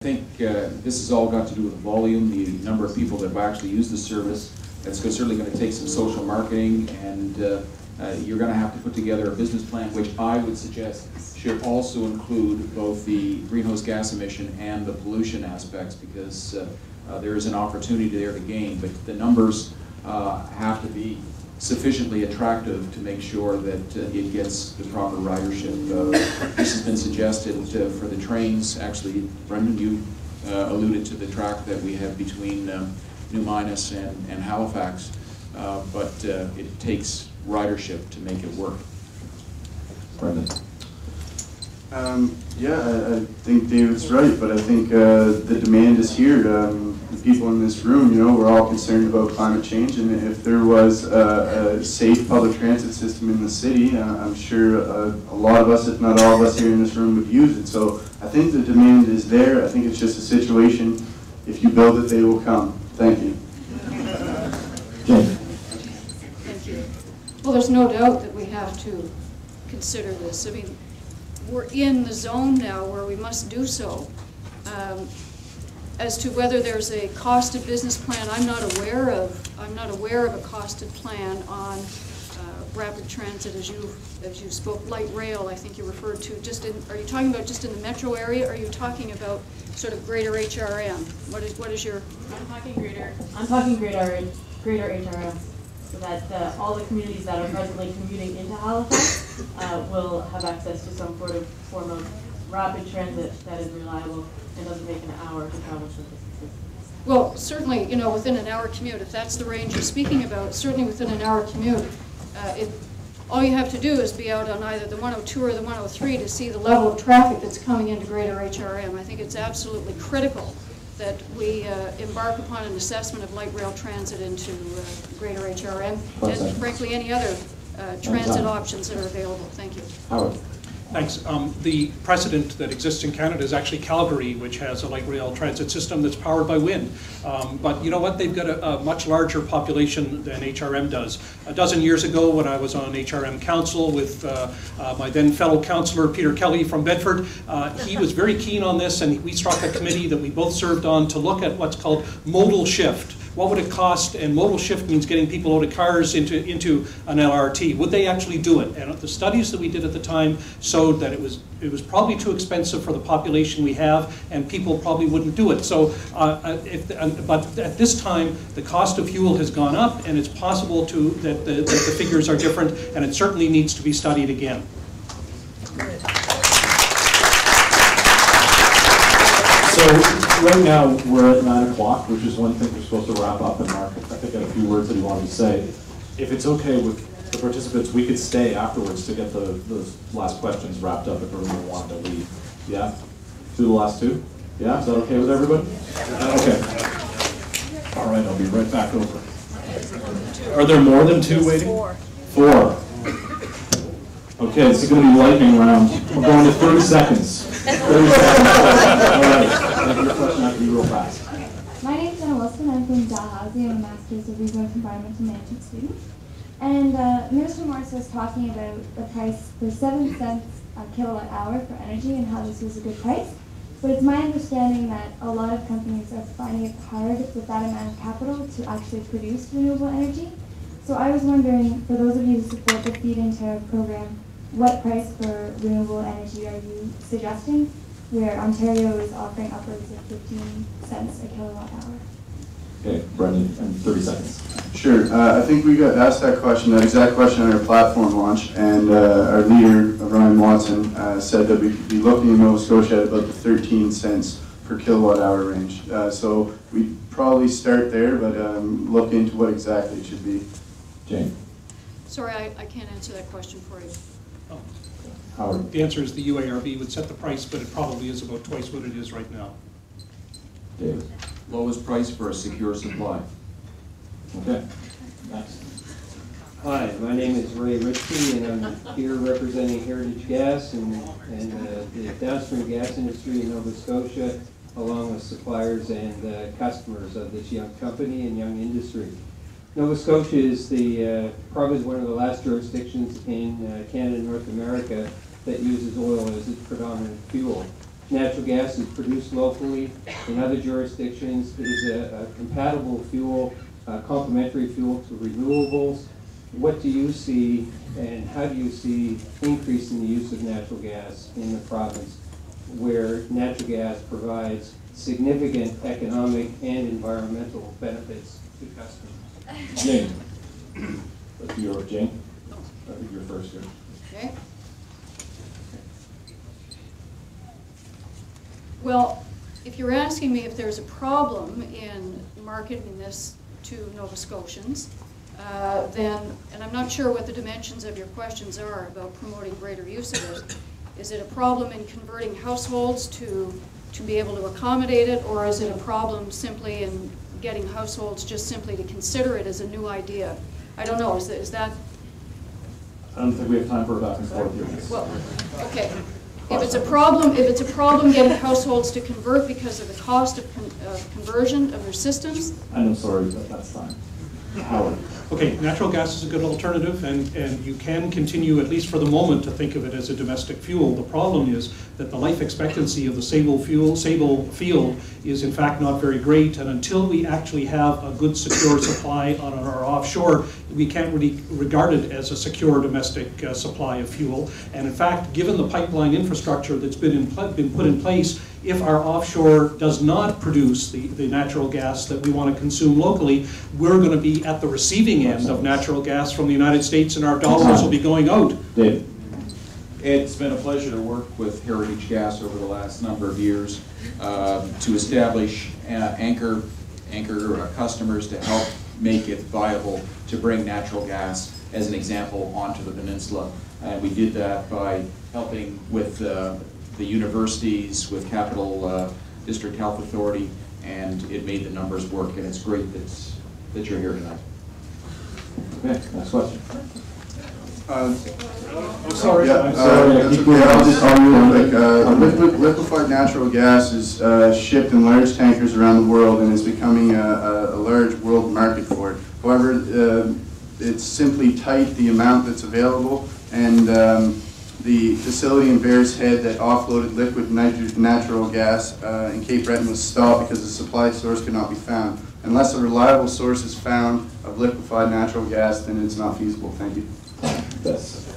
I think this has all got to do with volume, the number of people that have actually used the service. It's certainly going to take some social marketing, and you're going to have to put together a business plan, which I would suggest should also include both the greenhouse gas emission and the pollution aspects, because there is an opportunity there to gain. But the numbers have to be sufficiently attractive to make sure that it gets the proper ridership. This has been suggested for the trains. Actually, Brendan, you alluded to the track that we have between New Minas and Halifax, but it takes ridership to make it work. Brendan. Yeah, I think David's right, but I think the demand is here. The people in this room, you know, we're all concerned about climate change, and if there was a safe public transit system in the city, I'm sure a lot of us, if not all of us here in this room, would use it. So I think the demand is there. I think it's just a situation. If you build it, they will come. Thank you. Jane. Thank you. Well, there's no doubt that we have to consider this. I mean, we're in the zone now where we must do so. As to whether there's a costed business plan, I'm not aware of a costed plan on rapid transit as you spoke. Light rail, I think you referred to. Are you talking about just in the metro area? Or are you talking about sort of greater HRM? What is your? I'm talking greater HRM, so that all the communities that are presently commuting into Halifax will have access to some form of rapid transit that is reliable and doesn't take an hour to travel short distances. Well, certainly, you know, within an hour commute, if that's the range you're speaking about, certainly within an hour commute, all you have to do is be out on either the 102 or the 103 to see the level of traffic that's coming into greater HRM. I think it's absolutely critical that we embark upon an assessment of light rail transit into greater HRM and frankly any other transit options that are available. Thank you. Howard. Thanks. The precedent that exists in Canada is actually Calgary, which has a light rail transit system that's powered by wind. But you know what? They've got a much larger population than HRM does. A dozen years ago, when I was on HRM Council with my then fellow councillor, Peter Kelly from Bedford, he was very keen on this, and we struck a committee that we both served on to look at what's called modal shift. What would it cost? And modal shift means getting people out of cars into an LRT. Would they actually do it? And the studies that we did at the time showed that it was probably too expensive for the population we have, and people probably wouldn't do it. So, but at this time, the cost of fuel has gone up, and it's possible that the figures are different, and it certainly needs to be studied again. So right now we're at 9 o'clock, which is one thing we're supposed to wrap up, and Mark, I think, had a few words that he wanted to say. If it's okay with the participants, we could stay afterwards to get those last questions wrapped up if everyone wanted to leave. Yeah? Do the last two? Yeah? Is that okay with everybody? Okay. All right, I'll be right back over. Are there more than two waiting? Four. Okay, this is going to be lightning round. We're going to 30 seconds. 30 seconds. All right. Your question has to be real fast. My name is Jenna Wilson. I'm from Dalhousie. I'm a Master's of Resource Environmental Management student. And Minister Morris was talking about the price for 7 cents a kilowatt hour for energy and how this was a good price. But it's my understanding that a lot of companies are finding it hard with that amount of capital to actually produce renewable energy. So I was wondering, for those of you who support the feed-in tariff program, what price for renewable energy are you suggesting, where Ontario is offering upwards of 15 cents a kilowatt hour? Okay, Brendan, and 30 seconds. Sure. I think we got asked that exact question at our platform launch, and our leader, Ryan Watson, said that we'd be looking in Nova Scotia at about the 13 cents per kilowatt hour range. So we'd probably start there, but look into what exactly it should be. Jane. Sorry, I can't answer that question for you. Oh. Howard. The answer is the UARB would set the price, but it probably is about twice what it is right now. David. Lowest price for a secure supply. Okay. Next. Hi, my name is Ray Ritchie, and I'm here representing Heritage Gas and the downstream gas industry in Nova Scotia, along with suppliers and customers of this young company and young industry. Nova Scotia is probably one of the last jurisdictions in Canada and North America that uses oil as its predominant fuel. natural gas is produced locally in other jurisdictions. It is a compatible fuel, complementary fuel to renewables. What do you see and how do you see increasing the use of natural gas in the province where natural gas provides significant economic and environmental benefits to customers? Jane. Let's do your Jane. I think you're first here. Okay. Well, if you're asking me if there's a problem in marketing this to Nova Scotians, then, and I'm not sure what the dimensions of your questions are about promoting greater use of it. Is it a problem in converting households to be able to accommodate it, or is it a problem simply in getting households just simply to consider it as a new idea? I don't know, is that? I don't think we have time for a back and forth here. Well, okay. If it's a problem getting households to convert because of the cost of conversion of their systems. I know, sorry, but that's fine. Howard. Okay, natural gas is a good alternative, and you can continue, at least for the moment, to think of it as a domestic fuel. The problem is that the life expectancy of the Sable field is in fact not very great, and until we actually have a good secure supply on our offshore, we can't really regard it as a secure domestic supply of fuel. And in fact, given the pipeline infrastructure that's been put in place, if our offshore does not produce the natural gas that we want to consume locally, we're going to be at the receiving end of natural gas from the United States, and our dollars will be going out. Dave. It's been a pleasure to work with Heritage Gas over the last number of years to establish anchor customers to help make it viable to bring natural gas, as an example, onto the peninsula. And we did that by helping with the universities, with Capital District Health Authority, and it made the numbers work, and it's great that you're here tonight. Okay, next question. Sorry. Yeah, That's okay. I'll just liquefied natural gas is shipped in large tankers around the world and is becoming a large world market for it. However, it's simply tight, the amount that's available, and the facility in Bears Head that offloaded liquid natural gas in Cape Breton was stopped because the supply source could not be found. Unless a reliable source is found of liquefied natural gas, then it's not feasible. Thank you. Yes.